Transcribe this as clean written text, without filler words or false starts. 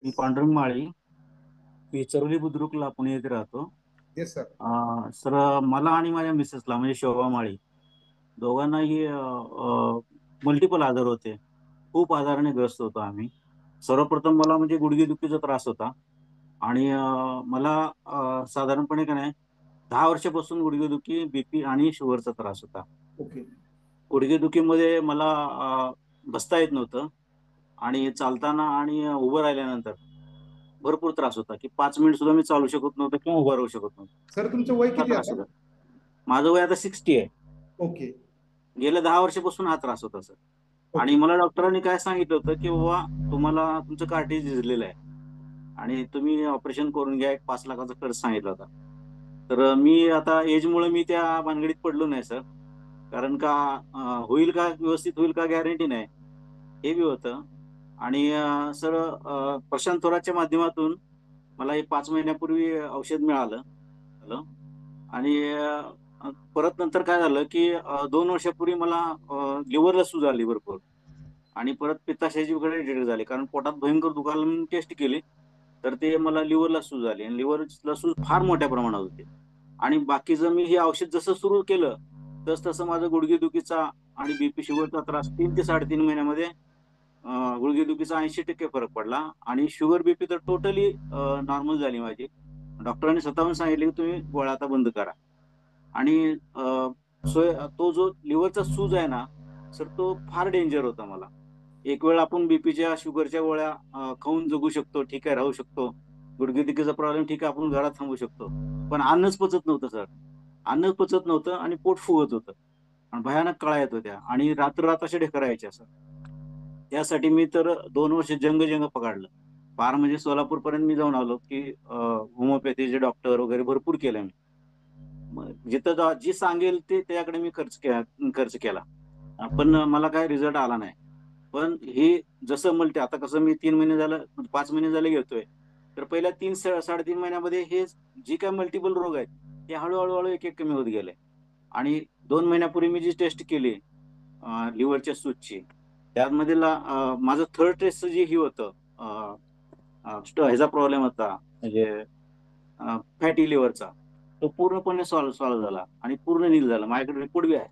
मी पांडुरंग माळी, विचरवली बुद्रुकला पुणे येथे राहतो. Yes sir. Sir, मला आणि माझ्या मिसेसला म्हणजे शोभा माळी दोघांनाही मल्टिपल आजार होते. खूप आजाराने ग्रस्त होतो आम्ही. सर्वप्रथम मला म्हणजे गुडघेदुखीचा त्रास होता आणि मला साधारणपणे का नाही 10 वर्षापासून गुडघेदुखी, बीपी आणि शुगरचा त्रास होता. ओके. गुडघेदुखीमध्ये मला बसता येत नव्हतं आणि चालताना आणि उभं राहिल्यानंतर भरपूर त्रास होता, की 5 मिनिट सुद्धा मी चालू शकत नव्हतो किंवा उभं राहू शकत नव्हतो. सर तुमचं वय हा किती त्रास आता? होता. माझं वय आता 60 आहे. ओके. गेल्या 10 वर्षापासून हा त्रास होता सर. आणि ओके. मला डॉक्टरांनी काय सांगितलं होतं, की बाबा तुम्हाला तुमचं कार्टिलेज झिजलेलं आहे आणि तुम्ही ऑपरेशन करून घ्या. एक 5 लाखाचा खर्च सांगितला होता. तर मी आता एजमुळे मी त्या भानगडीत पडलो नाही सर. कारण का अ, होईल का व्यवस्थित होईल का गॅरंटी नाही. हे बी होतं. आणि सर, प्रशांत थोरातच्या माध्यमातून मला हे 5 महिन्यापूर्वी औषध मिळालं. झालं. आणि परत नंतर काय झालं, की 2 वर्षापूर्वी मला लिव्हरला सूज आली भरपूर आणि परत पित्ताशयाचीकडे डिटेक्ट झाली. कारण पोटात भयंकर दुखायला म्हणून टेस्ट केली, तर ते मला लिव्हरला सूज आली आणि लिव्हरला सूज फार मोठ्या प्रमाणात होती. आणि बाकीचं मी हे औषध जसं सुरू केलं, तसं माझं गुडघेदुखीचा आणि बीपी शुगरचा त्रास 3 ते 3.5 महिन्यामध्ये गुडघेदुखीचा 80% फरक पडला आणि शुगर बीपी तर टोटली नॉर्मल झाली माझी. डॉक्टरांनी स्वतःहून सांगितले, की तुम्ही गोळ्या आता बंद करा. आणि तो जो लिव्हरचा सूज आहे ना, सर तो फार डेंजर होता मला. एक वेळ आपण बीपीच्या, शुगरच्या गोळ्या खाऊन जगू शकतो, ठीक आहे, राहू शकतो. गुडघेदुखीचा प्रॉब्लेम ठीक आहे, आपण घरात थांबू शकतो. पण अन्नच पचत नव्हतं सर. अन्नच पचत नव्हतं आणि पोट फुगत होतं. आणि भयानक कळा येत होत्या आणि रात्र-रात्र अशा ढेकर यायच्या सर. त्यासाठी मी तर 2 वर्ष जंग-जंग पकडलं. पार म्हणजे सोलापूरपर्यंत मी जाऊन आलो, की होमिओपॅथीचे डॉक्टर वगैरे भरपूर केलं मी. मग जिथं जी सांगेल ते त्याच्याकडे मी खर्च केला. पण मला काही रिझल्ट आला नाही. पण हे जसं आता कसं मी 3 महिने झालं, 5 महिने झाले घेतोय. तर पहिल्या 3 साडेतीन महिन्यामध्ये हे जी काही मल्टिपल रोग आहेत, ते हळू-हळू एक-एक कमी होत गेले. आणि 2 महिन्यापूर्वी मी जी टेस्ट केली लिव्हरच्या सूजची, त्यामध्ये माझं थर्ड टेस्टचं जे हे होतं, अ, ह्याचा प्रॉब्लेम होता म्हणजे फॅटी लिव्हरचा. तो पूर्णपणे सॉल्व्ह झाला आणि पूर्ण नील झाला. माझ्याकडे रिपोर्ट बी आहे.